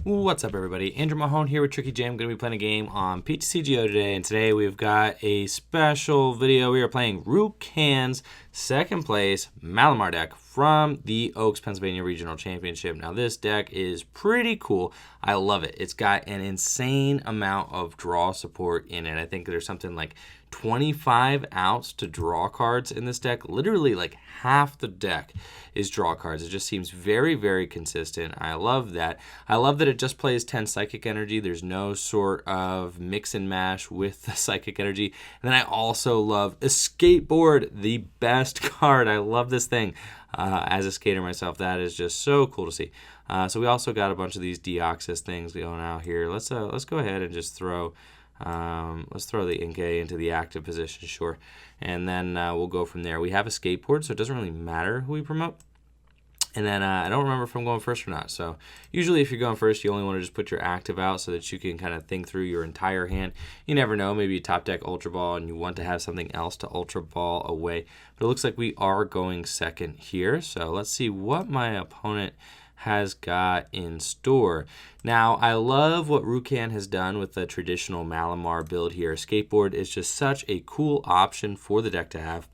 What's up, everybody? Andrew Mahone here with Tricky Jam. I'm going to be playing a game on TCG today, and today we've got a special video. We are playing Rukan's second place Malamar deck from the Oaks, Pennsylvania Regional Championship. Now, this deck is pretty cool. I love it. It's got an insane amount of draw support in it. I think there's something like 25 outs to draw cards in this deck. Literally like half the deck is draw cards. It just seems very, very consistent. I love that. I love that it just plays 10 psychic energy. There's no sort of mix and mash with the psychic energy. And then I also love Escape Board, the best card. I love this thing. As a skater myself, that is just so cool to see. So we also got a bunch of these Deoxys things going out here. Let's go ahead and just throw let's throw the Inkay into the active position, sure, and then we'll go from there. We have a skateboard, so it doesn't really matter who we promote. And then I don't remember if I'm going first or not. So usually if you're going first, you only want to just put your active out so that you can kind of think through your entire hand. You never know, maybe you top deck Ultra Ball and you want to have something else to Ultra Ball away. But it looks like we are going second here. So let's see what my opponent has got in store. Now, I love what Rukan has done with the traditional Malamar build here. Skateboard is just such a cool option for the deck to have,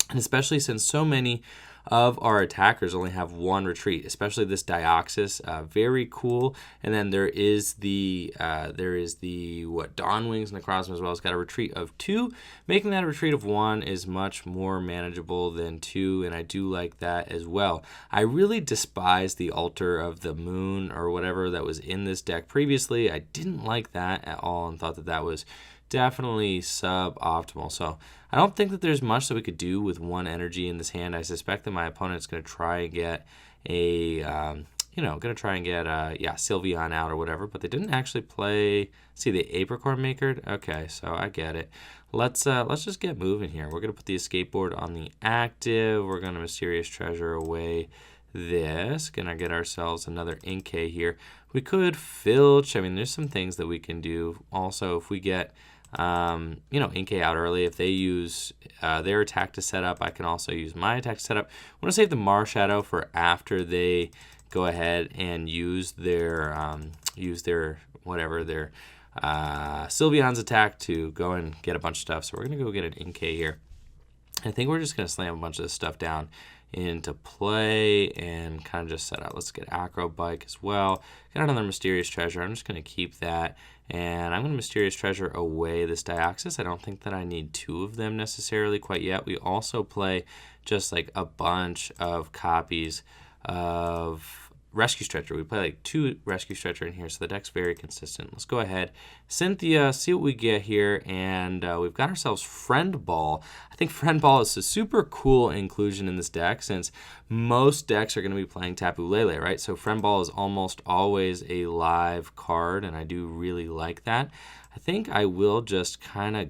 and especially since so many of our attackers only have one retreat, especially this Deoxys, very cool. And then there is the Dawn Wings Necrozma as well. It's got a retreat of 2. Making that a retreat of 1 is much more manageable than 2, and I do like that as well. I really despise the Altar of the Moon or whatever that was in this deck previously. I didn't like that at all and thought that that was definitely suboptimal. So I don't think that there's much that we could do with one energy in this hand. I suspect that my opponent's going to try and get a, Sylveon out or whatever, but they didn't actually play, see the Apricorn Maker? Okay, so I get it. Let's just get moving here. We're going to put the Escape Board on the active. We're going to Mysterious Treasure away this. Gonna get ourselves another Inkay here. We could filch. I mean, there's some things that we can do. Also, if we get Inkay out early, if they use their attack to set up, I can also use my attack to set up. I want to save the Marshadow for after they go ahead and use their Sylveon's attack to go and get a bunch of stuff. So we're gonna go get an Inkay here. I think we're just gonna slam a bunch of this stuff down into play and kind of just set out. Let's get Acro Bike as well. Got another Mysterious Treasure. I'm just going to keep that, and I'm going to Mysterious Treasure away this Deoxys. I don't think that I need 2 of them necessarily quite yet. We also play just like a bunch of copies of Rescue Stretcher. We play like 2 Rescue Stretcher in here, so the deck's very consistent. Let's go ahead, Cynthia, see what we get here, and we've got ourselves Friend Ball. I think Friend Ball is a super cool inclusion in this deck since most decks are going to be playing Tapu Lele, right? So Friend Ball is almost always a live card, and I do really like that. I think I will just kind of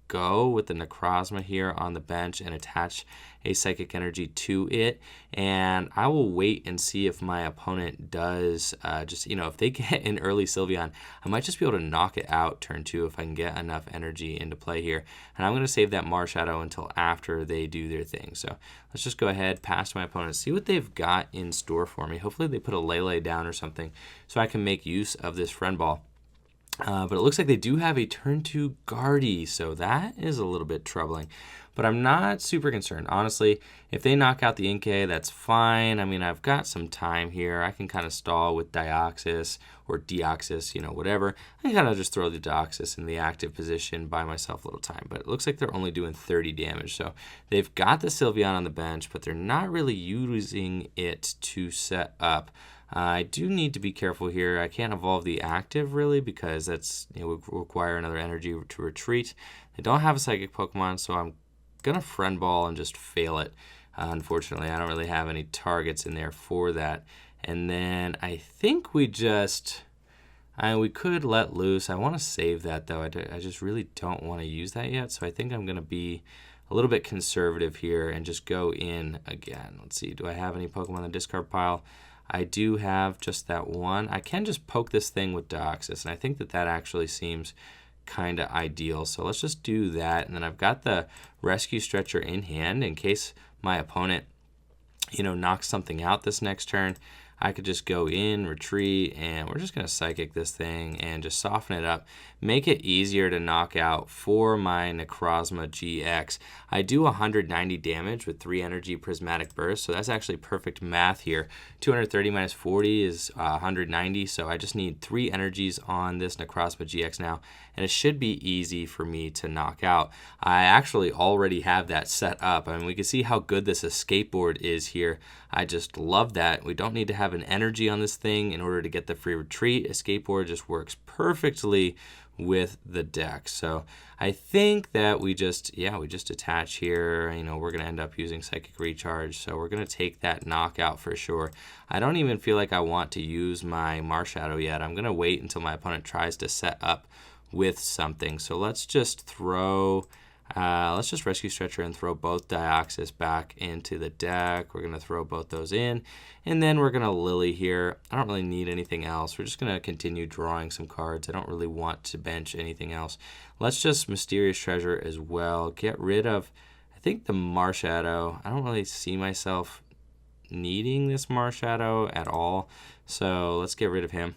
go with the Necrozma here on the bench and attach a Psychic Energy to it, and I will wait and see if my opponent does if they get an early Sylveon, I might just be able to knock it out turn 2 if I can get enough energy into play here. And I'm going to save that Marshadow until after they do their thing. So let's just go ahead past my opponent, see what they've got in store for me. Hopefully they put a Lele down or something so I can make use of this Friend Ball. But it looks like they do have a turn 2 Guardy, so that is a little bit troubling. But I'm not super concerned. Honestly, if they knock out the Inkay, that's fine. I mean, I've got some time here. I can kind of stall with Deoxys or Deoxys, whatever. I can kind of just throw the Deoxys in the active position, buy myself a little time. But it looks like they're only doing 30 damage. So they've got the Sylveon on the bench, but they're not really using it to set up. I do need to be careful here. I can't evolve the active really because that's would require another energy to retreat. They don't have a psychic Pokemon, so I'm gonna Friend Ball and just fail it. Unfortunately, I don't really have any targets in there for that. And then I think we could let loose. I want to save that though. I just really don't want to use that yet. So I think I'm gonna be a little bit conservative here and just go in again. Let's see. Do I have any Pokemon in the discard pile? I do have just that one. I can just poke this thing with Deoxys, and I think that that actually seems kind of ideal. So let's just do that, and then I've got the Rescue Stretcher in hand in case my opponent, knocks something out this next turn. I could just go in, retreat, and we're just going to Psychic this thing and just soften it up, make it easier to knock out for my Necrozma GX. I do 190 damage with 3 energy prismatic bursts, so that's actually perfect math here. 230 minus 40 is 190, so I just need 3 energies on this Necrozma GX now, and it should be easy for me to knock out. I actually already have that set up. I mean, we can see how good this escape board is here. I just love that. We don't need to have an energy on this thing in order to get the free retreat. Escape board just works perfectly with the deck. So I think that we just attach here. You know, we're going to end up using Psychic Recharge. So we're going to take that knockout for sure. I don't even feel like I want to use my Marshadow yet. I'm going to wait until my opponent tries to set up with something. So let's just throw... let's just Rescue Stretcher and throw both Deoxys back into the deck. We're going to throw both those in. And then we're going to Lily here. I don't really need anything else. We're just going to continue drawing some cards. I don't really want to bench anything else. Let's just Mysterious Treasure as well. Get rid of, I think, the Marshadow. I don't really see myself needing this Marshadow at all. So let's get rid of him.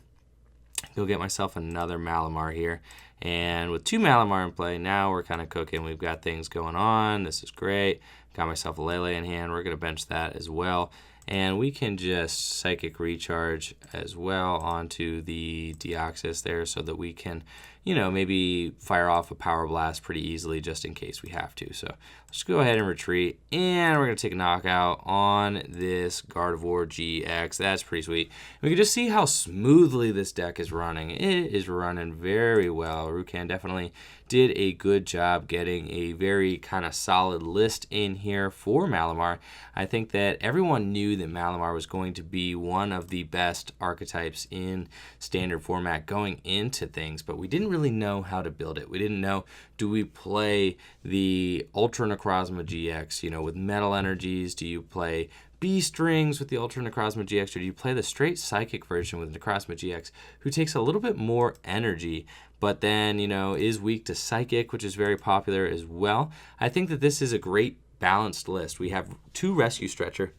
Go get myself another Malamar here. And with 2 Malamar in play, now we're kind of cooking. We've got things going on. This is great. Got myself a Lele in hand. We're going to bench that as well. And we can just Psychic Recharge as well onto the Deoxys there so that we can, you know, maybe fire off a Power Blast pretty easily just in case we have to. So let's go ahead and retreat. And we're going to take a knockout on this Gardevoir GX. That's pretty sweet. We can just see how smoothly this deck is running. It is running very well. Rukan definitely did a good job getting a very kind of solid list in here for Malamar. I think that everyone knew that Malamar was going to be one of the best archetypes in standard format going into things, but we didn't really know how to build it. We didn't know, do we play the Ultra Necrozma GX, you know, with metal energies? Do you play B-strings with the Ultra Necrozma GX, or do you play the straight Psychic version with Necrozma GX, who takes a little bit more energy, but then, you know, is weak to Psychic, which is very popular as well? I think that this is a great balanced list. We have 2 Rescue Stretcher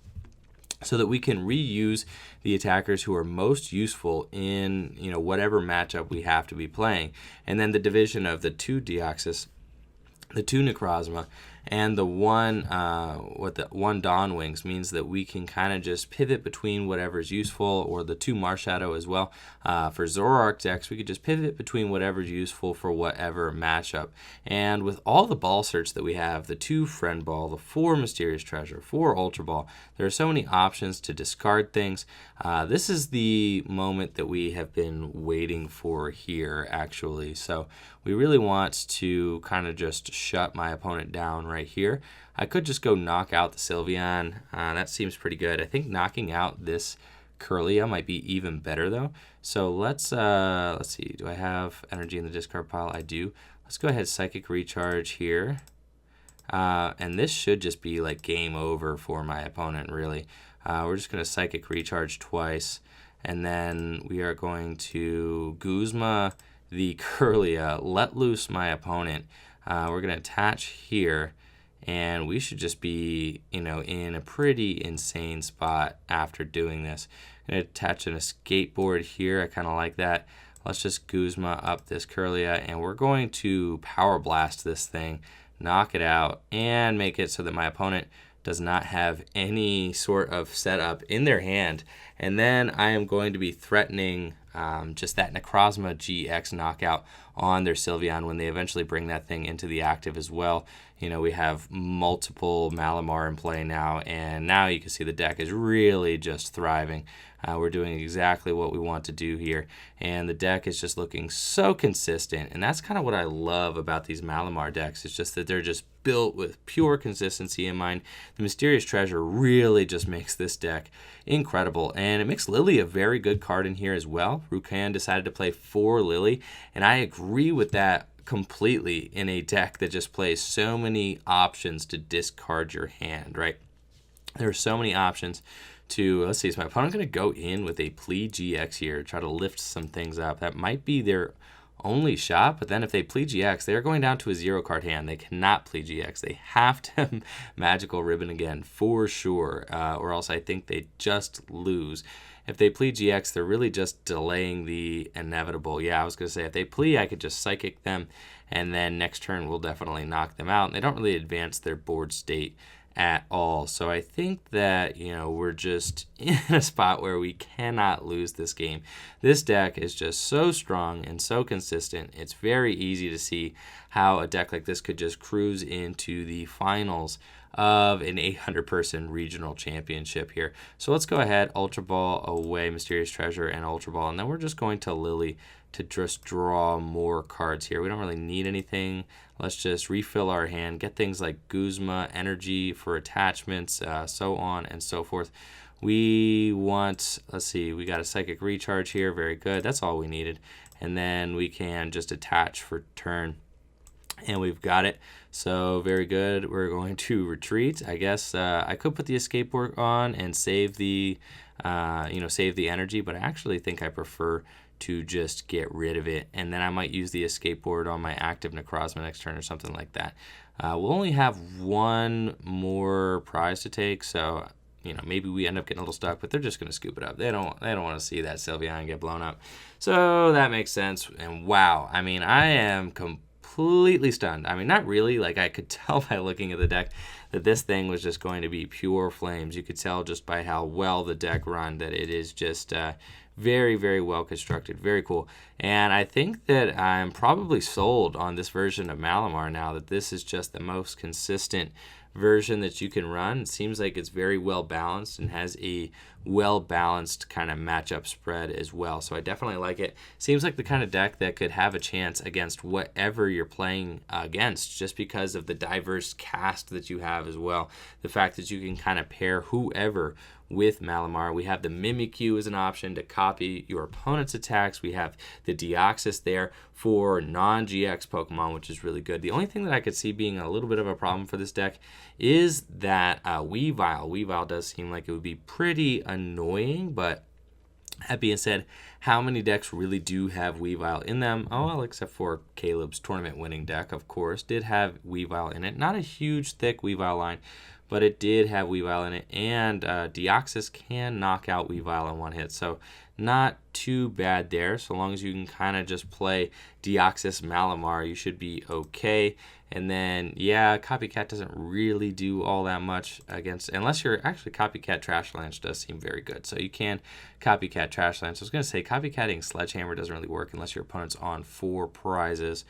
so that we can reuse the attackers who are most useful in, you know, whatever matchup we have to be playing. And then the division of the 2 Deoxys, the 2 Necrozma, and the one Dawn Wings means that we can kind of just pivot between whatever's useful, or the 2 Marshadow as well. For Zoroark decks, we could just pivot between whatever's useful for whatever matchup. And with all the ball search that we have, the 2 Friend Ball, the 4 Mysterious Treasure, 4 Ultra Ball, there are so many options to discard things. This is the moment that we have been waiting for here, actually. So we really want to kind of just shut my opponent down right here. I could just go knock out the Sylveon. That seems pretty good. I think knocking out this Curlia might be even better though. So let's see. Do I have energy in the discard pile? I do. Let's go ahead, Psychic Recharge here. And this should just be like game over for my opponent, really. We're just going to Psychic Recharge twice, and then we are going to Guzma the Curlia, let loose my opponent. We're going to attach here, and we should just be, you know, in a pretty insane spot after doing this. I'm going to attach an escape board here. I kind of like that. Let's just Guzma up this Curlia, and we're going to Power Blast this thing, knock it out, and make it so that my opponent does not have any sort of setup in their hand. And then I am going to be threatening just that Necrozma GX knockout on their Sylveon when they eventually bring that thing into the active as well. You know, we have multiple Malamar in play now, and now you can see the deck is really just thriving. We're doing exactly what we want to do here, and the deck is just looking so consistent, and that's kind of what I love about these Malamar decks. It's just that they're just built with pure consistency in mind. The Mysterious Treasure really just makes this deck incredible, and it makes Lily a very good card in here as well. Rukan decided to play 4 Lily, and I agree with that completely in a deck that just plays so many options to discard your hand, right? There are so many options to, let's see, is my opponent going to go in with a Plea GX here, try to lift some things up? That might be their only shot, but then if they Plea GX, they're going down to a 0-card hand. They cannot Plea GX. They have to Magical Ribbon again for sure, or else I think they just lose. if they play GX, they're really just delaying the inevitable. Yeah, I was going to say, if they play, I could just Psychic them, and then next turn we'll definitely knock them out. And they don't really advance their board state at all. So I think that, we're just in a spot where we cannot lose this game. This deck is just so strong and so consistent. It's very easy to see how a deck like this could just cruise into the finals of an 800-person regional championship here. So let's go ahead, Ultra Ball away, Mysterious Treasure and Ultra Ball, and then we're just going to Lily to just draw more cards here. We don't really need anything. Let's just refill our hand, get things like Guzma, Energy for attachments, so on and so forth. We want, let's see, we got a Psychic Recharge here. Very good. That's all we needed. And then we can just attach for turn. And we've got it. So very good. We're going to retreat. I guess I could put the escape board on and save the, save the energy, but I actually think I prefer to just get rid of it. And then I might use the escape board on my active Necrozma next turn or something like that. We'll only have one more prize to take, so maybe we end up getting a little stuck, but they're just going to scoop it up. They don't want to see that Sylveon get blown up. So that makes sense. And wow, I am completely stunned. Not really. Like, I could tell by looking at the deck that this thing was just going to be pure flames. You could tell just by how well the deck run that it is just very, very well constructed. Very cool. And I think that I'm probably sold on this version of Malamar now, that this is just the most consistent version that you can run. It seems like it's very well balanced and has a well balanced kind of matchup spread as well. So I definitely like it. Seems like the kind of deck that could have a chance against whatever you're playing against, just because of the diverse cast that you have as well. The fact that you can kind of pair whoever with Malamar. We have the Mimikyu as an option to copy your opponent's attacks. We have the Deoxys there for non-GX Pokemon, which is really good. The only thing that I could see being a little bit of a problem for this deck is that Weavile. Weavile does seem like it would be pretty annoying, but that being said, how many decks really do have Weavile in them? Oh, well, except for Caleb's tournament-winning deck, of course, did have Weavile in it. Not a huge, thick Weavile line, but it did have Weavile in it, and Deoxys can knock out Weavile in one hit, so not too bad there. So long as you can kind of just play Deoxys Malamar, you should be okay. And then, yeah, Copycat doesn't really do all that much against, unless you're actually Copycat Trash Lance does seem very good. So you can Copycat Trash Lance. I was going to say Copycatting Sledgehammer doesn't really work unless your opponent's on 4 prizes.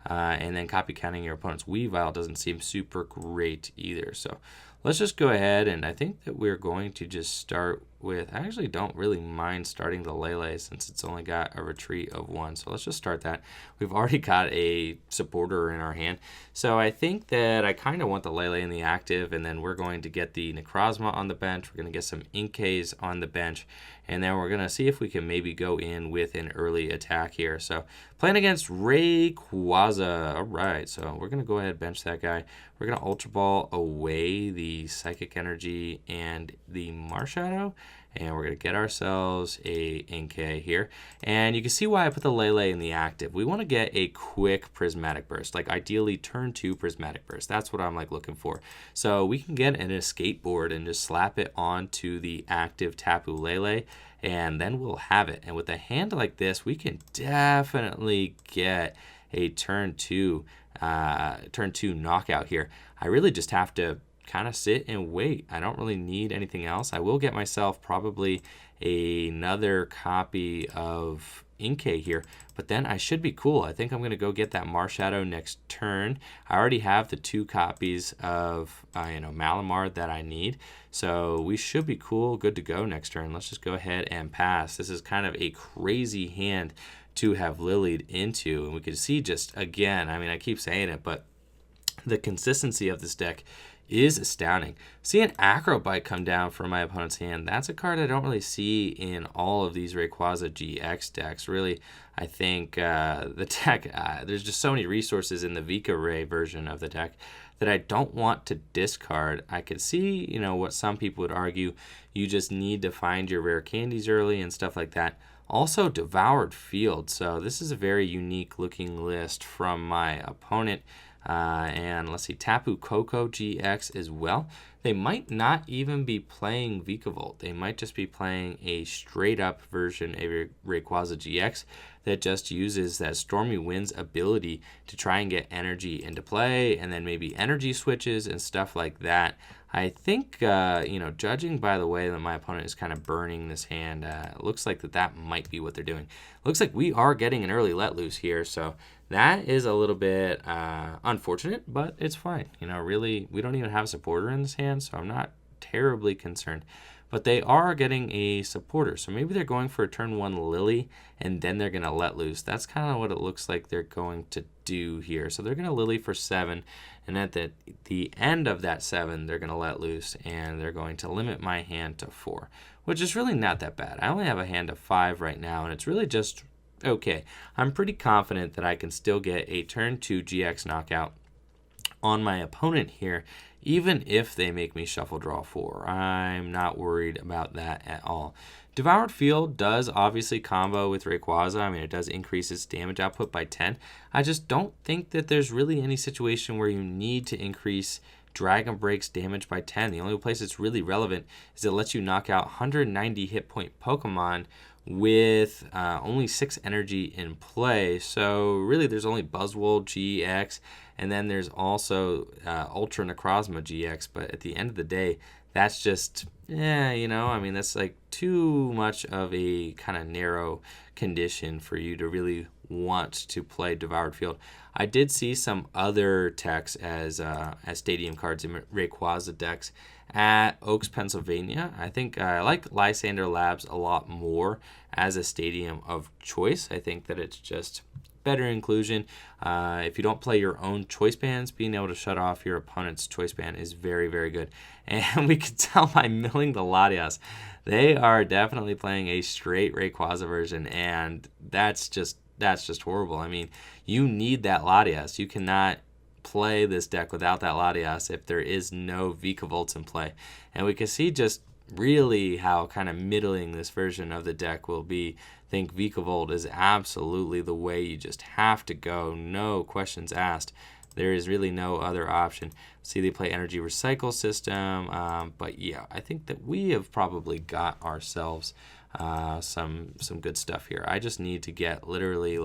And then copycatting your opponent's Weavile doesn't seem super great either. So let's just go ahead, and I think that we're going to just start with, I actually don't really mind starting the Lele since it's only got a retreat of 1. So let's just start that. We've already got a supporter in our hand. So I think that I kind of want the Lele in the active, and then we're going to get the Necrozma on the bench. We're going to get some Inkays on the bench, and then we're going to see if we can maybe go in with an early attack here. So playing against Rayquaza. All right, so we're going to go ahead and bench that guy. We're going to Ultra Ball away the Psychic Energy and the Marshadow, and we're going to get ourselves a Inkay here. And you can see why I put the Lele in the active. We want to get a quick Prismatic Burst, like ideally turn 2 Prismatic Burst. That's what I'm looking for. So we can get an escape board and just slap it onto the active Tapu Lele, and then we'll have it. And with a hand like this, we can definitely get a turn 2 knockout here. I really just have to kind of sit and wait. I don't really need anything else. I will get myself probably another copy of Inkay here, but then I should be cool. I think I'm going to go get that Marshadow next turn. I already have the 2 copies of Malamar that I need, so we should be cool, good to go next turn. Let's just go ahead and pass. This is kind of a crazy hand to have lilied into, and we can see just again, I keep saying it, but the consistency of this deck is astounding. See an Acrobite come down from my opponent's hand. That's a card I don't really see in all of these Rayquaza GX decks. Really, I think the deck, there's just so many resources in the Vika Ray version of the deck that I don't want to discard. I could see, what some people would argue, you just need to find your rare candies early and stuff like that. Also, Devoured Field. So this is a very unique looking list from my opponent. And let's see, Tapu Koko GX as well. they might not even be playing Vikavolt. They might just be playing a straight-up version of Rayquaza GX that just uses that Stormy Wind's ability to try and get energy into play, and then maybe energy switches and stuff like that. I think, judging by the way that my opponent is kind of burning this hand, it looks like that might be what they're doing. Looks like we are getting an early let loose here, so that is a little bit unfortunate, but it's fine. Really, we don't even have a supporter in this hand, so I'm not terribly concerned. But they are getting a supporter, so maybe they're going for a turn 1 Lily, and then they're going to let loose. That's kind of what it looks like they're going to do here. So they're going to Lily for 7, and at the end of that 7, they're going to let loose, and they're going to limit my hand to 4, which is really not that bad. I only have a hand of 5 right now, and it's really just okay. I'm pretty confident that I can still get a turn 2 GX knockout on my opponent here, even if they make me shuffle draw 4. I'm not worried about that at all. Devoured Field does obviously combo with Rayquaza. I mean, it does increase its damage output by 10. I just don't think that there's really any situation where you need to increase Dragon Break's damage by 10. The only place it's really relevant is it lets you knock out 190 hit point Pokemon with only 6 energy in play. So really there's only Buzzwole GX, and then there's also Ultra Necrozma GX, but at the end of the day, that's just, that's like too much of a kind of narrow condition for you to really want to play Devoured Field. I did see some other techs as stadium cards in Rayquaza decks at Oaks, Pennsylvania. I think I like Lysander Labs a lot more as a stadium of choice. I think that it's just better inclusion. If you don't play your own choice bands, being able to shut off your opponent's choice band is very, very good. And we can tell by milling the Latias, they are definitely playing a straight Rayquaza version, and that's just horrible. I mean, you need that Latias. You cannot play this deck without that Latias if there is no Vikavolts in play. And we can see just really how kind of middling this version of the deck will be. I think Vikavolt is absolutely the way you just have to go. No questions asked. There is really no other option. See, they play Energy Recycle System. But yeah, I think that we have probably got ourselves some good stuff here. I just need to get literally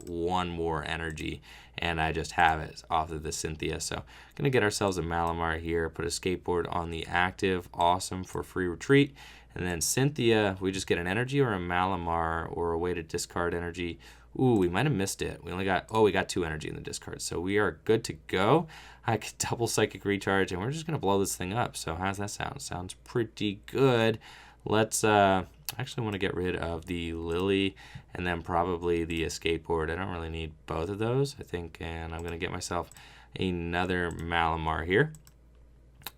one more energy, and I just have it off of the Cynthia. So going to get ourselves a Malamar here, put a skateboard on the active, awesome for free retreat. And then Cynthia, we just get an energy or a Malamar or a way to discard energy. Ooh, we might have missed it. We got 2 energy in the discard. So we are good to go. I could double Psychic Recharge, and we're just going to blow this thing up. So how does that sound? Sounds pretty good. Let's actually want to get rid of the Lily and then probably the skateboard. I don't really need both of those, I think, and I'm going to get myself another Malamar here.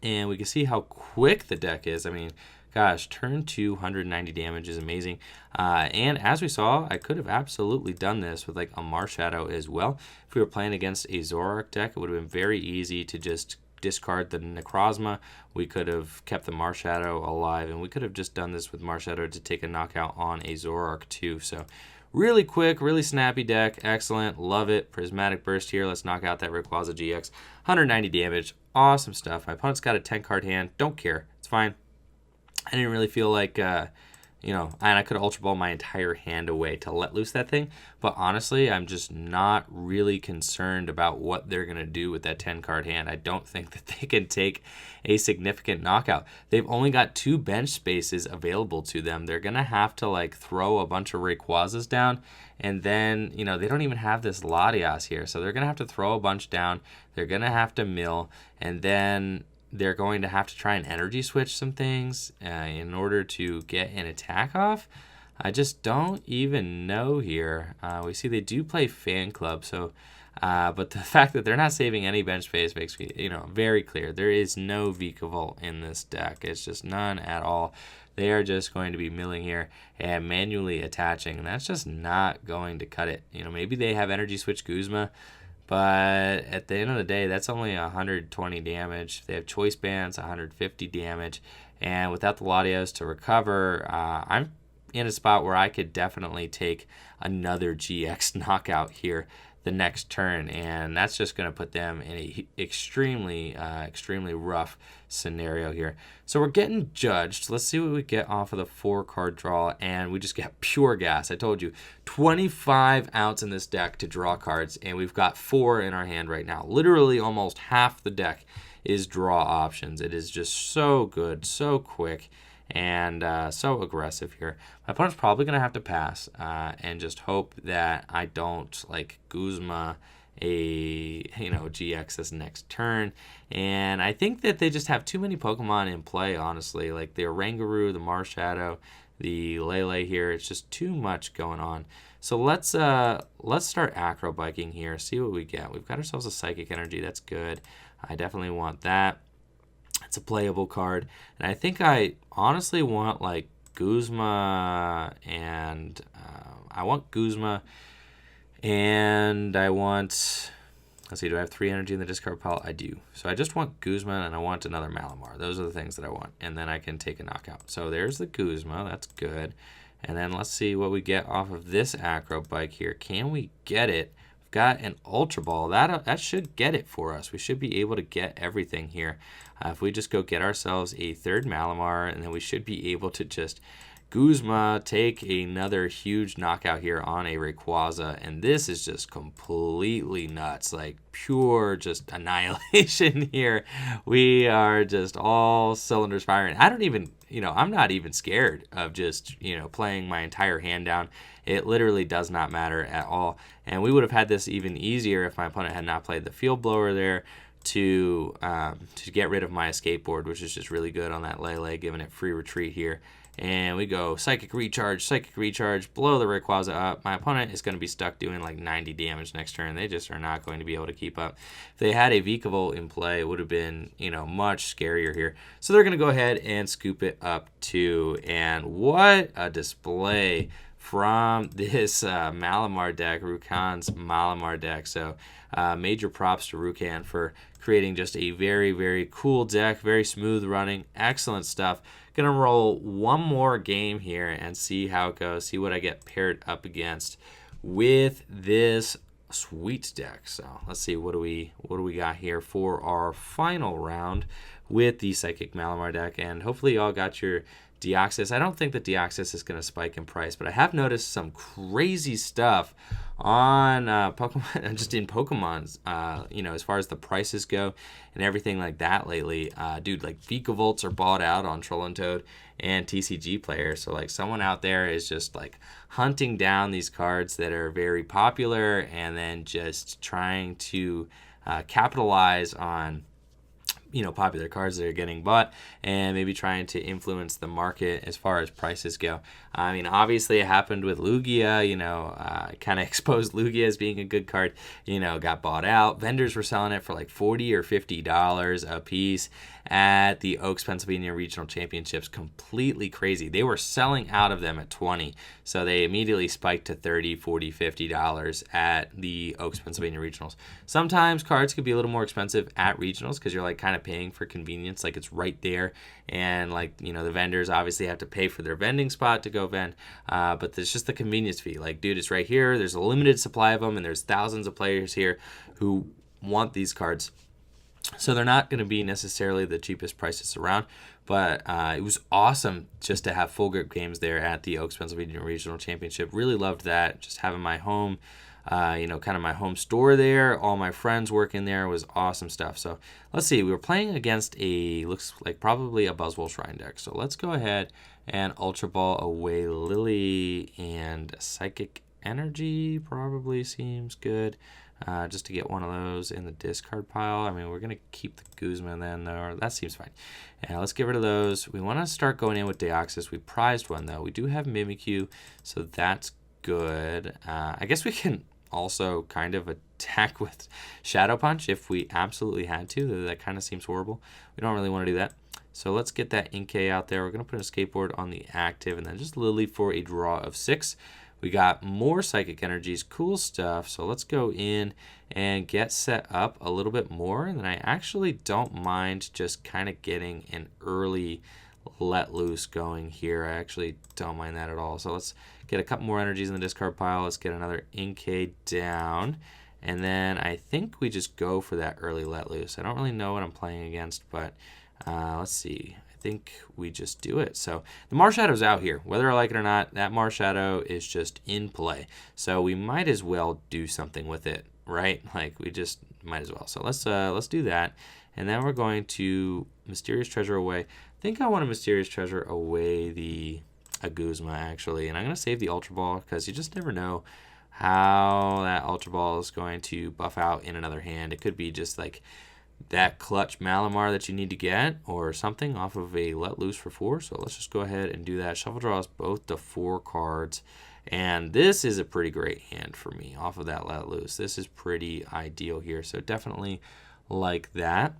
And we can see how quick the deck is. I mean, gosh, turn 2, 190 damage is amazing. And as we saw, I could have absolutely done this with like a Marshadow as well. If we were playing against a Zoroark deck, it would have been very easy to just discard the Necrozma. We could have kept the Marshadow alive, and we could have just done this with Marshadow to take a knockout on a Zoroark too. So really quick, really snappy deck. Excellent. Love it. Prismatic Burst here. Let's knock out that Rayquaza GX. 190 damage. Awesome stuff. My opponent's got a 10-card hand. Don't care. It's fine. I didn't really feel like, and I could have Ultra Ball my entire hand away to let loose that thing. But honestly, I'm just not really concerned about what they're going to do with that 10-card hand. I don't think that they can take a significant knockout. They've only got 2 bench spaces available to them. They're going to have to, throw a bunch of Rayquazas down. And then, they don't even have this Latias here. So they're going to have to throw a bunch down. They're going to have to mill. And then they're going to have to try and energy switch some things in order to get an attack off. I just don't even know here. We see they do play Fan Club, so but the fact that they're not saving any bench space makes me, very clear. There is no Vikavolt in this deck. It's just none at all. They are just going to be milling here and manually attaching, and that's just not going to cut it. Maybe they have energy switch Guzma, but at the end of the day, that's only 120 damage. They have choice bands, 150 damage. And without the Latios to recover, I'm in a spot where I could definitely take another GX knockout here. the next turn, and that's just going to put them in a extremely rough scenario here. So we're getting judged. Let's see what we get off of the 4-card draw, and we just get pure gas. I told you, 25 outs in this deck to draw cards, and we've got 4 in our hand right now. Literally almost half the deck is draw options. It is just so good, so quick, and so aggressive here. My opponent's probably going to have to pass and just hope that I don't like Guzma a GX this next turn. And I think that they just have too many Pokemon in play, honestly. Like the Oranguru, the Marshadow, the Lele here. It's just too much going on. So let's start acro biking here, see what we get. We've got ourselves a Psychic Energy. That's good. I definitely want that. It's a playable card, and I think I honestly want like Guzma, and I want Guzma, and I want, let's see, do I have 3 energy in the discard pile? I do. So I just want Guzma, and I want another Malamar. Those are the things that I want, and then I can take a knockout. So there's the Guzma. That's good. And then let's see what we get off of this acro bike here. Can we get it? We've got an Ultra Ball. That should get it for us. We should be able to get everything here. If we just go get ourselves a 3rd Malamar, and then we should be able to just Guzma, take another huge knockout here on a Rayquaza, and this is just completely nuts, like pure just annihilation here. We are just all cylinders firing. I don't even, I'm not even scared of just, playing my entire hand down. It literally does not matter at all, and we would have had this even easier if my opponent had not played the Field Blower there to get rid of my escape board, which is just really good on that Lele, giving it free retreat here. And we go Psychic Recharge, blow the Rayquaza up. My opponent is going to be stuck doing like 90 damage next turn. They just are not going to be able to keep up. If they had a Vikavolt in play, it would have been, much scarier here. So they're going to go ahead and scoop it up too. And what a display from this Malamar deck, Rukan's Malamar deck. So major props to Rukan for creating just a very, very cool deck, very smooth running, excellent stuff. Gonna roll one more game here and see how it goes, see what I get paired up against with this sweet deck. So let's see, what do we got here for our final round with the Psychic Malamar deck, and hopefully y'all got your Deoxys. I don't think that Deoxys is going to spike in price, but I have noticed some crazy stuff on Pokemon, just in Pokemon's, as far as the prices go and everything like that lately. Dude, like Vikavolts are bought out on Troll and Toad and TCG players. So like someone out there is just like hunting down these cards that are very popular and then just trying to capitalize on popular cards that are getting bought and maybe trying to influence the market as far as prices go. I mean, obviously it happened with Lugia, kind of exposed Lugia as being a good card, got bought out. Vendors were selling it for like $40 or $50 a piece at the Oaks, Pennsylvania Regional Championships. Completely crazy. They were selling out of them at $20, so they immediately spiked to $30, $40, $50 at the Oaks, Pennsylvania Regionals. Sometimes cards could be a little more expensive at regionals because you're like kind of paying for convenience, like it's right there, and like the vendors obviously have to pay for their vending spot to go vend, but there's just the convenience fee. Like, dude, it's right here. There's a limited supply of them, and there's thousands of players here who want these cards. So they're not going to be necessarily the cheapest prices around, but it was awesome just to have full grip games there at the Oaks, Pennsylvania Regional Championship. Really loved that. Just having my home, kind of my home store there. All my friends working there was awesome stuff. So let's see. We were playing against looks like probably a Buzzwole Shrine deck. So let's go ahead and Ultra Ball away Lily, and Psychic Energy probably seems good. Just to get one of those in the discard pile. I mean, we're going to keep the Guzma then, though. That seems fine. And let's get rid of those. We want to start going in with Deoxys. We prized one, though. We do have Mimikyu, so that's good. I guess we can also kind of attack with Shadow Punch if we absolutely had to. That kind of seems horrible. We don't really want to do that. So let's get that Inkay out there. We're going to put a skateboard on the active, and then just Lily for a draw of 6. We got more Psychic Energies, cool stuff. So let's go in and get set up a little bit more. And then I actually don't mind just kind of getting an early let loose going here. I actually don't mind that at all. So let's get a couple more energies in the discard pile. Let's get another Inkay down. And then I think we just go for that early let loose. I don't really know what I'm playing against, but let's see. I think we just do it. So the Marshadow's out here. Whether I like it or not, that Marshadow is just in play. So we might as well do something with it, right? Like we just might as well. So let's do that. And then we're going to Mysterious Treasure away. I think I want to Mysterious Treasure away the Aguzma, actually. And I'm going to save the Ultra Ball because you just never know how that Ultra Ball is going to buff out in another hand. It could be just like that clutch Malamar that you need to get or something off of a let loose for 4. So let's just go ahead and do that. Shuffle draws both the 4 cards. And this is a pretty great hand for me off of that let loose. This is pretty ideal here. So definitely like that.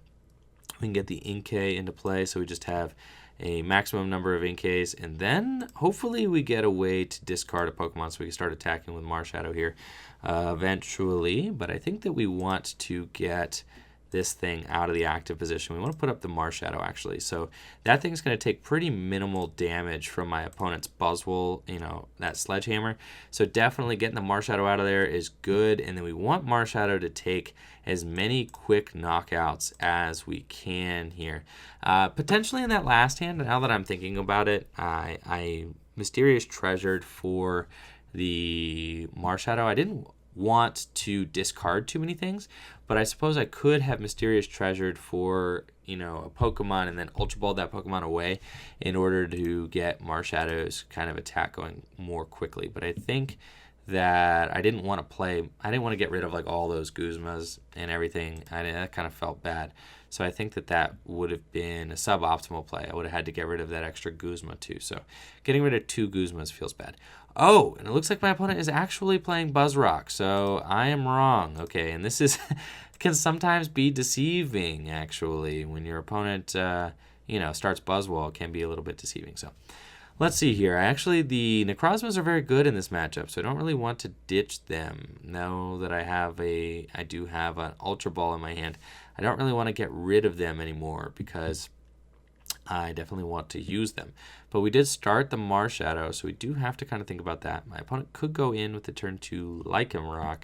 We can get the Inkay into play. So we just have a maximum number of Inkays, and then hopefully we get a way to discard a Pokemon so we can start attacking with Marshadow here eventually. But I think that we want to get this thing out of the active position. We want to put up the Marshadow, actually. So that thing's going to take pretty minimal damage from my opponent's Buzzwole, that Sledgehammer. So definitely getting the Marshadow out of there is good. And then we want Marshadow to take as many quick knockouts as we can here. Potentially in that last hand, now that I'm thinking about it, I Mysterious Treasured for the Marshadow. I didn't want to discard too many things, but I suppose I could have Mysterious Treasured for a Pokemon and then Ultra Ball that Pokemon away in order to get Marshadow's kind of attack going more quickly. But I think that I didn't want to get rid of like all those Guzmas and everything. That kind of felt bad. So I think that would have been a suboptimal play. I would have had to get rid of that extra Guzma too. So getting rid of 2 Guzmas feels bad. Oh, and it looks like my opponent is actually playing Buzzrock. So I am wrong. Okay, and this is can sometimes be deceiving, actually. When your opponent, starts Buzzwole, it can be a little bit deceiving. So let's see here. The Necrozmas are very good in this matchup, so I don't really want to ditch them. Now that I do have an Ultra Ball in my hand, I don't really want to get rid of them anymore because I definitely want to use them. But we did start the Marshadow, so we do have to kind of think about that. My opponent could go in with the turn 2 Lycanroc,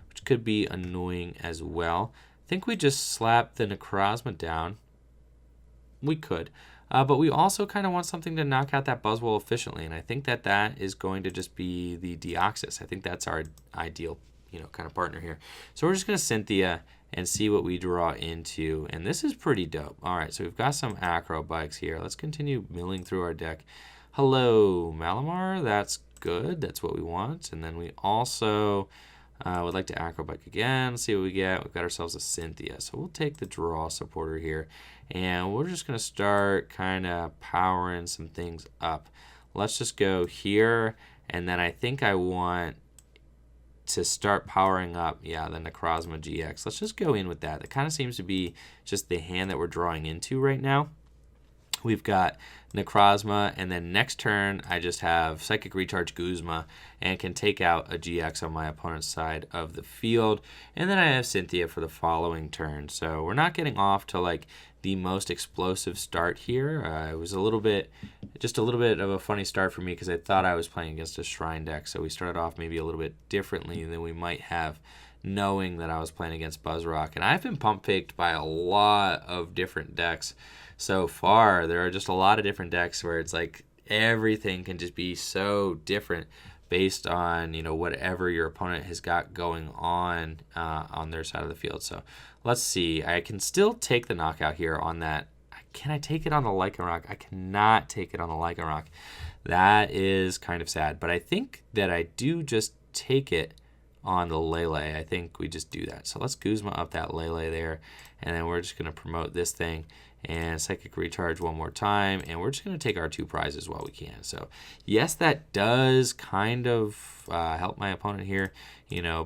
which could be annoying as well. I think we just slap the Necrozma down. We could. But we also kind of want something to knock out that Buzzwole efficiently, and I think that is going to just be the Deoxys. I think that's our ideal, kind of partner here. So we're just going to Cynthia and see what we draw into, and this is pretty dope. All right, so we've got some Acro Bikes here. Let's continue milling through our deck. Hello, Malamar. That's good. That's what we want. And then we also would like to Acro Bike again. See what we get. We've got ourselves a Cynthia, so we'll take the draw supporter here. And we're just going to start kind of powering some things up. Let's just go here. And then I think I want to start powering up, the Necrozma GX. Let's just go in with that. That kind of seems to be just the hand that we're drawing into right now. We've got Necrozma, and then next turn I just have Psychic Recharge Guzma and can take out a GX on my opponent's side of the field. And then I have Cynthia for the following turn. So we're not getting off to like the most explosive start here. It was just a little bit of a funny start for me because I thought I was playing against a Shrine deck. So we started off maybe a little bit differently than we might have, knowing that I was playing against Buzzrock. And I've been pump faked by a lot of different decks so far. There are just a lot of different decks where it's like everything can just be so different based on whatever your opponent has got going on their side of the field. So let's see. I can still take the knockout here on that. Can I take it on the Lycanroc? I cannot take it on the Lycanroc. That is kind of sad, but I think that I do just take it on the Lele. I think we just do that. So let's Guzma up that Lele there, and then we're just going to promote this thing and Psychic Recharge one more time, and we're just going to take our 2 prizes while we can. So yes, that does kind of help my opponent here,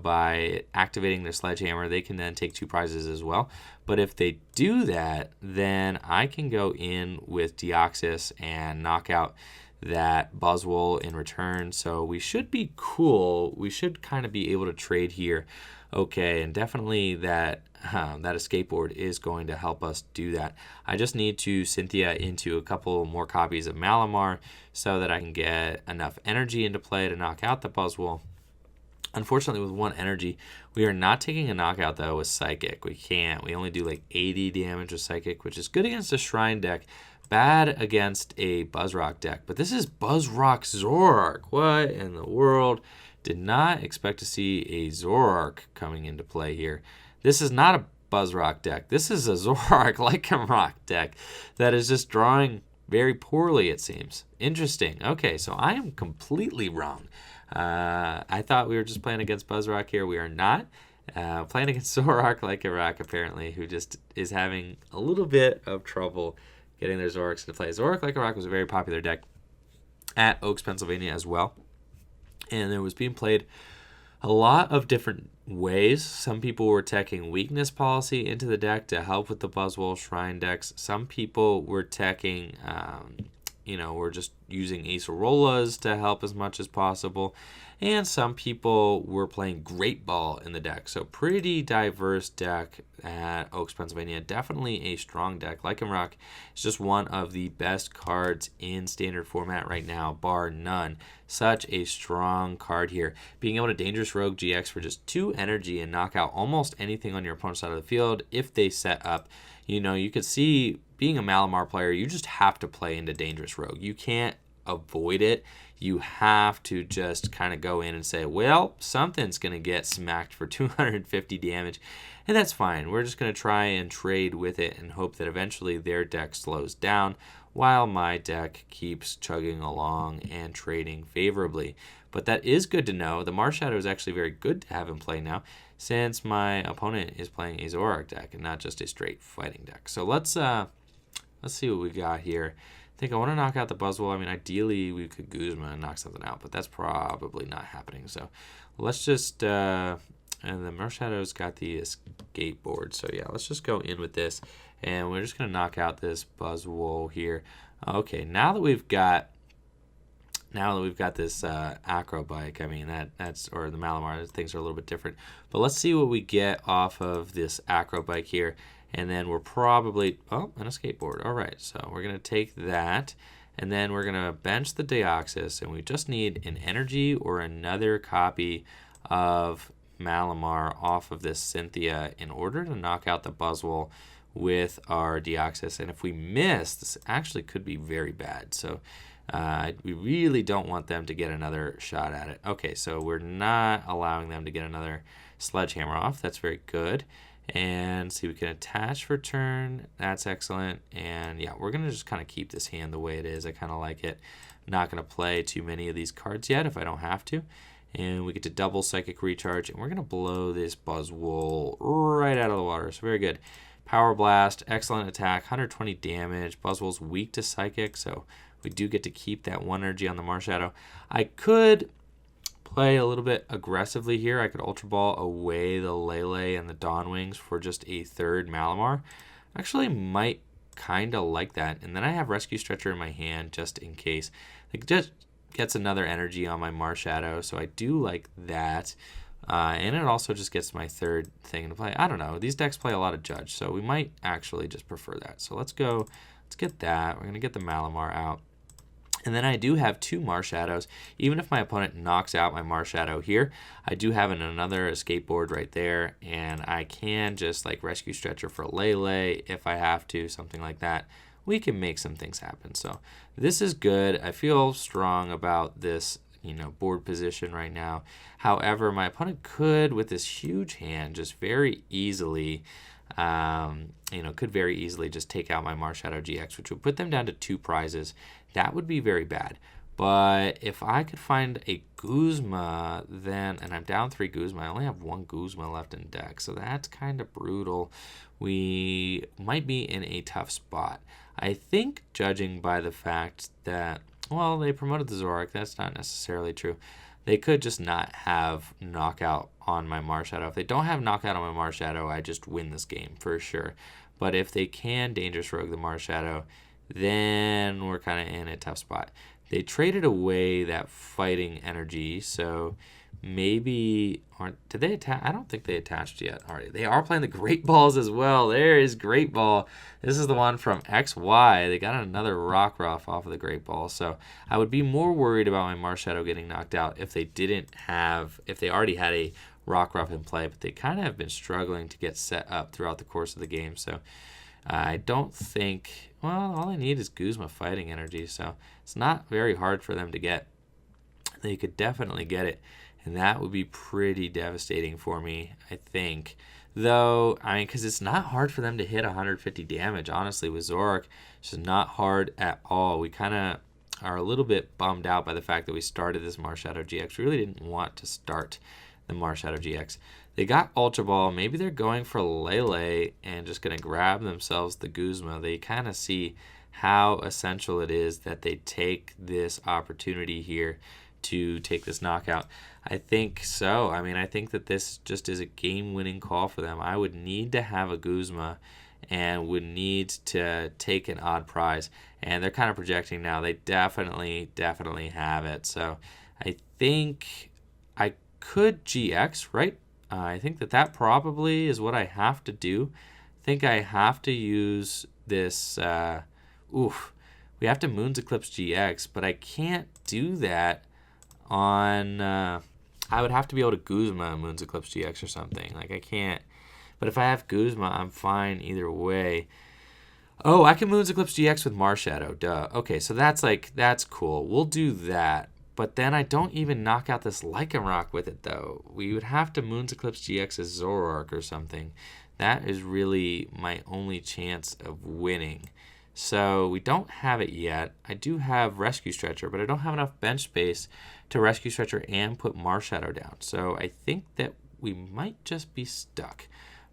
by activating their Sledgehammer. They can then take 2 prizes as well. But if they do that, then I can go in with Deoxys and knock out that Buzzwole in return. So we should be cool. We should kind of be able to trade here. Okay, and definitely that escape board is going to help us do that. I just need to Cynthia into a couple more copies of Malamar so that I can get enough energy into play to knock out the Buzzwole. Unfortunately, with 1 energy, we are not taking a knockout, though, with Psychic. We can't. We only do like 80 damage with Psychic, which is good against a Shrine deck, bad against a Buzzrock deck. But this is Buzzrock Zoroark. What in the world? Did not expect to see a Zoroark coming into play here. This is not a Buzzrock deck. This is a Zoroark Lycanroc deck that is just drawing very poorly, it seems. Interesting. Okay, so I am completely wrong. I thought we were just playing against Buzzrock here. We are not. Playing against Zoroark Lycanroc, apparently, who just is having a little bit of trouble getting their Zoroarks to play. Zoroark Lycanroc was a very popular deck at Oaks, Pennsylvania as well. And it was being played a lot of different ways. Some people were teching weakness policy into the deck to help with the Buzzwole Shrine decks. Some people were teching, were just using Acerolas to help as much as possible. And some people were playing Great Ball in the deck. So pretty diverse deck at Oaks, Pennsylvania. Definitely a strong deck. Lycanroc is just one of the best cards in standard format right now, bar none. Such a strong card here. Being able to Dangerous Rogue GX for just 2 energy and knock out almost anything on your opponent's side of the field if they set up. You could see, being a Malamar player, you just have to play into Dangerous Rogue. You can't avoid it. You have to just kind of go in and say, well, something's going to get smacked for 250 damage, and that's fine. We're just going to try and trade with it and hope that eventually their deck slows down while my deck keeps chugging along and trading favorably. But that is good to know. The Marshadow is actually very good to have in play now, since my opponent is playing a Zoroark deck and not just a straight fighting deck. So let's see what we got here. I think I want to knock out the Buzzwole. I mean, ideally we could Guzma and knock something out, but that's probably not happening. So let's just, and the Marshadow's got the escape board. So yeah, let's just go in with this, and we're just going to knock out this Buzzwole here. Okay, now that we've got this Acrobike, I mean, that's or the Malamar, things are a little bit different. But let's see what we get off of this Acrobike here. And then we're probably, an escape board. All right, so we're going to take that, and then we're going to bench the Deoxys, and we just need an energy or another copy of Malamar off of this Cynthia in order to knock out the Buzzwole with our Deoxys. And if we miss, this actually could be very bad. So we really don't want them to get another shot at it. Okay, so we're not allowing them to get another Sledgehammer off. That's very good. And see, we can attach for turn. That's excellent. And yeah, we're going to just kind of keep this hand the way it is. I kind of like it. I'm not going to play too many of these cards yet if I don't have to. And we get to double Psychic Recharge. And we're going to blow this Buzzwole right out of the water. So very good. Power Blast, excellent attack, 120 damage. Buzzwole's weak to Psychic, so we do get to keep that 1 energy on the Marshadow. I could play a little bit aggressively here. I could Ultra Ball away the Lele and the Dawnwings for just a 3rd Malamar. Actually might kind of like that. And then I have Rescue Stretcher in my hand just in case. It just gets another energy on my Marshadow, so I do like that. And it also just gets my 3rd thing to play. I don't know. These decks play a lot of Judge, so we might actually just prefer that. So let's go. Let's get that. We're going to get the Malamar out. And then I do have 2 Marshadows. Even if my opponent knocks out my Marshadow here, I do have another escape board right there. And I can just like Rescue Stretcher for Lele if I have to, something like that. We can make some things happen. So this is good. I feel strong about this, board position right now. However, my opponent could, with this huge hand, just very easily, could very easily just take out my Marshadow GX, which would put them down to 2 prizes. That would be very bad. But if I could find a Guzma, and I'm down 3 Guzma, I only have 1 Guzma left in deck, so that's kind of brutal. We might be in a tough spot. I think, judging by the fact that, they promoted the Zoroark, that's not necessarily true. They could just not have knockout on my Marshadow. If they don't have knockout on my Marshadow, I just win this game for sure. But if they can Dangerous Rogue the Marshadow, then we're kind of in a tough spot. They traded away that fighting energy, so maybe did they attach? I don't think they attached yet. All right, they are playing the Great Balls as well. There is Great Ball. This is the one from XY. They got another Rockruff off of the Great Ball. So I would be more worried about my Marshadow getting knocked out if they already had a Rockruff in play, but they kind of have been struggling to get set up throughout the course of the game. So I don't think, well, all I need is Guzma Fighting Energy, so it's not very hard for them to get. They could definitely get it, and that would be pretty devastating for me, I think. Though, I mean, because it's not hard for them to hit 150 damage, honestly, with Zoroark. It's just not hard at all. We kind of are a little bit bummed out by the fact that we started this Marshadow GX. We really didn't want to start the Marshadow GX. They got Ultra Ball. Maybe they're going for Lele and just going to grab themselves the Guzma. They kind of see how essential it is that they take this opportunity here to take this knockout. I think so. I mean, I think that this just is a game-winning call for them. I would need to have a Guzma and would need to take an odd prize. And they're kind of projecting now. They definitely have it. So I think I could GX, right? I think that probably is what I have to do. I think I have to use this. We have to Moon's Eclipse GX, but I can't do that on. I would have to be able to Guzma Moon's Eclipse GX or something. Like, I can't. But if I have Guzma, I'm fine either way. Oh, I can Moon's Eclipse GX with Marshadow. Duh. Okay, so that's cool. We'll do that. But then I don't even knock out this Lycanroc with it, though. We would have to Moon's Eclipse GX as Zoroark or something. That is really my only chance of winning. So we don't have it yet. I do have Rescue Stretcher, but I don't have enough bench space to Rescue Stretcher and put Marshadow down. So I think that we might just be stuck.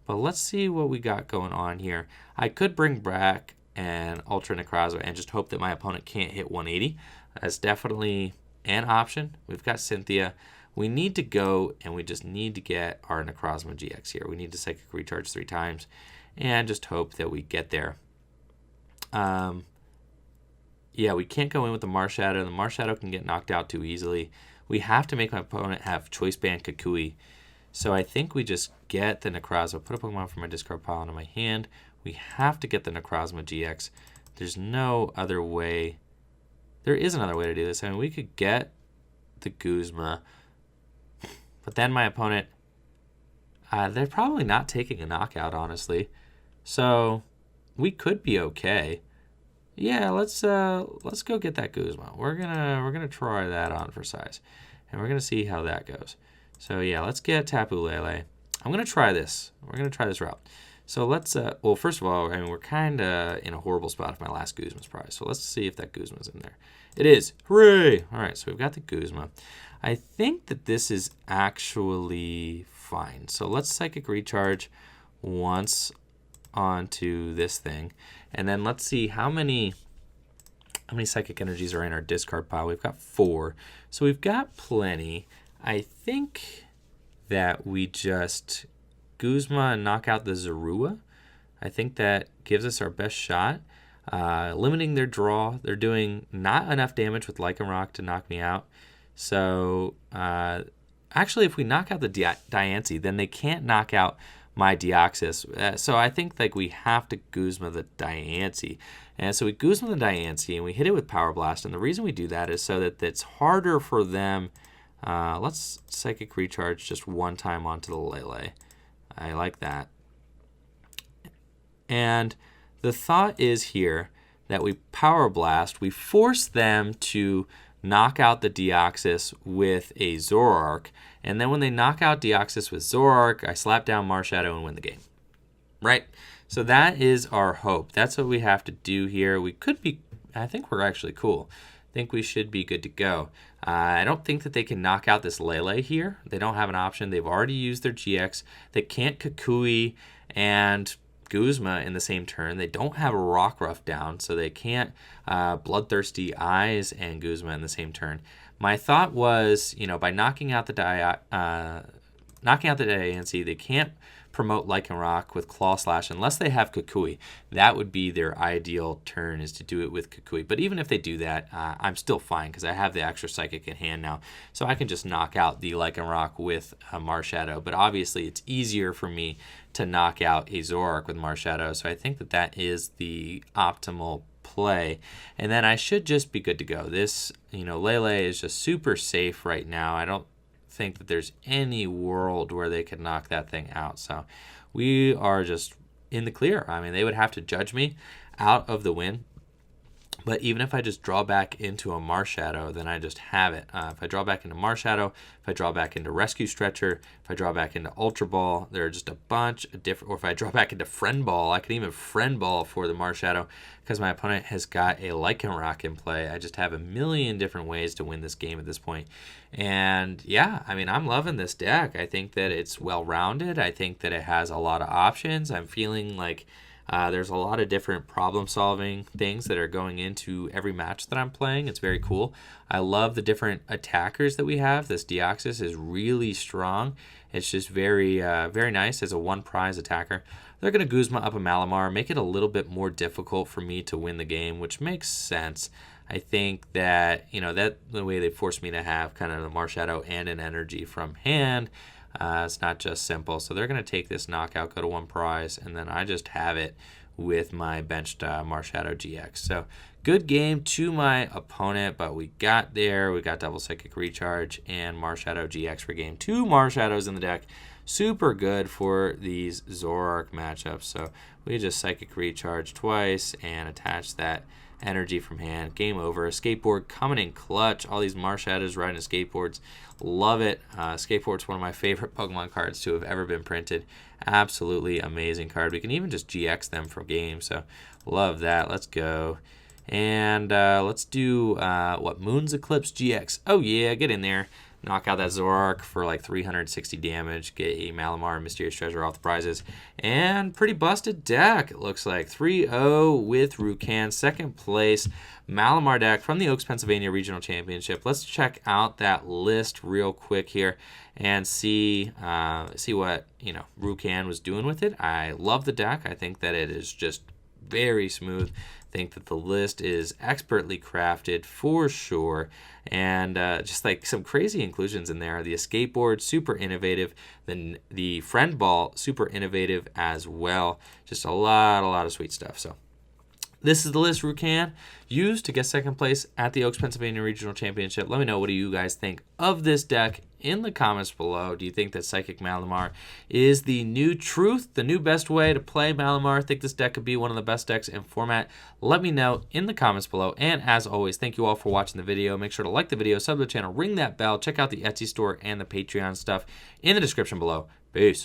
But let's see what we got going on here. I could bring back an Ultra Necrozma and just hope that my opponent can't hit 180. That's definitely an option. We've got Cynthia. We need to go, and we just need to get our Necrozma GX here. We need to Psychic Recharge 3 times and just hope that we get there. Yeah, we can't go in with the Marshadow. The Marshadow can get knocked out too easily. We have to make my opponent have Choice Band Kukui. So I think we just get the Necrozma, put a Pokemon from my discard pile into my hand. We have to get the Necrozma GX. There's no other way. There is another way to do this. I mean, we could get the Guzma, but then my opponent, they're probably not taking a knockout, honestly. So we could be okay. Yeah, let's go get that Guzma. We're gonna try that on for size, and we're gonna see how that goes. So yeah, let's get Tapu Lele. I'm gonna try this. We're gonna try this route. So let's well, first of all, I mean, we're kind of in a horrible spot if my last Guzma's prize. So let's see if that Guzma's in there. It is. Hooray! All right, so we've got the Guzma. I think that this is actually fine. So let's Psychic Recharge once onto this thing, and then let's see how many Psychic Energies are in our discard pile. We've got 4, so we've got plenty. I think that we just Guzma and knock out the Zorua. I think that gives us our best shot. Limiting their draw. They're doing not enough damage with Lycanroc to knock me out. So actually, if we knock out the Diancie, then they can't knock out my Deoxys. So I think like we have to Guzma the Diancie. And so we Guzma the Diancie and we hit it with Power Blast. And the reason we do that is so that it's harder for them. Let's Psychic Recharge just one time onto the Lele. I like that. And the thought is here that we Power Blast. We force them to knock out the Deoxys with a Zoroark. And then when they knock out Deoxys with Zoroark, I slap down Marshadow and win the game. Right? So that is our hope. That's what we have to do here. We could be, I think we're actually cool. I think we should be good to go. I don't think that they can knock out this Lele here. They don't have an option. They've already used their GX. They can't Kukui and Guzma in the same turn. They don't have a Rockruff down, so they can't Bloodthirsty Eyes and Guzma in the same turn. My thought was, by knocking out the knocking out the ANC. They can't promote Lycanroc with Claw Slash unless they have Kukui. That would be their ideal turn, is to do it with Kukui. But even if they do that, I'm still fine because I have the extra Psychic in hand now. So I can just knock out the Lycanroc with Marshadow. But obviously it's easier for me to knock out a Zoroark with Marshadow. So I think that that is the optimal play. And then I should just be good to go. This, Lele is just super safe right now. I don't think that there's any world where they could knock that thing out. So we are just in the clear. I mean, they would have to judge me out of the win. But even if I just draw back into a Marshadow, then I just have it. If I draw back into Marshadow, if I draw back into Rescue Stretcher, if I draw back into Ultra Ball, there are just a bunch of different... Or if I draw back into Friend Ball, I can even Friend Ball for the Marshadow because my opponent has got a Lycanroc in play. I just have a million different ways to win this game at this point. And yeah, I mean, I'm loving this deck. I think that it's well-rounded. I think that it has a lot of options. I'm feeling like... there's a lot of different problem-solving things that are going into every match that I'm playing. It's very cool. I love the different attackers that we have. This Deoxys is really strong. It's just very, very nice as a one-prize attacker. They're going to Guzma up a Malamar, make it a little bit more difficult for me to win the game, which makes sense. I think that, that the way they forced me to have kind of the Marshadow and an energy from hand. It's not just simple. So they're going to take this knockout, go to one prize, and then I just have it with my benched Marshadow GX. So good game to my opponent, but we got there. We got double Psychic Recharge and Marshadow GX for game 2 Marshadows in the deck. Super good for these Zoroark matchups. So we just Psychic Recharge twice and attach that energy from hand. Game over. A Skateboard coming in clutch. All these Marshadows riding skateboards. Love it. Skateboard's one of my favorite Pokemon cards to have ever been printed. Absolutely amazing card. We can even just GX them from game. So love that. Let's go. And let's do Moon's Eclipse GX. Oh yeah, get in there. Knock out that Zoroark for like 360 damage. Get a Malamar and Mysterious Treasure off the prizes. And pretty busted deck. It looks like 3-0 with Rukan. Second place Malamar deck from the Oaks, Pennsylvania Regional Championship. Let's check out that list real quick here and see what Rukan was doing with it. I love the deck. I think that it is just very smooth. I think that the list is expertly crafted for sure, and just like some crazy inclusions in there. The Escape Board, super innovative. Then the Friend Ball, super innovative as well. Just a lot of sweet stuff. So this is the list Rukan used to get second place at the Oaks, Pennsylvania Regional Championship. Let me know, what do you guys think of this deck in the comments below. Do you think that Psychic Malamar is the new truth, the new best way to play Malamar? I think this deck could be one of the best decks in format. Let me know in the comments below. And as always, thank you all for watching the video. Make sure to like the video, sub to the channel, ring that bell, check out the Etsy store and the Patreon stuff in the description below. Peace.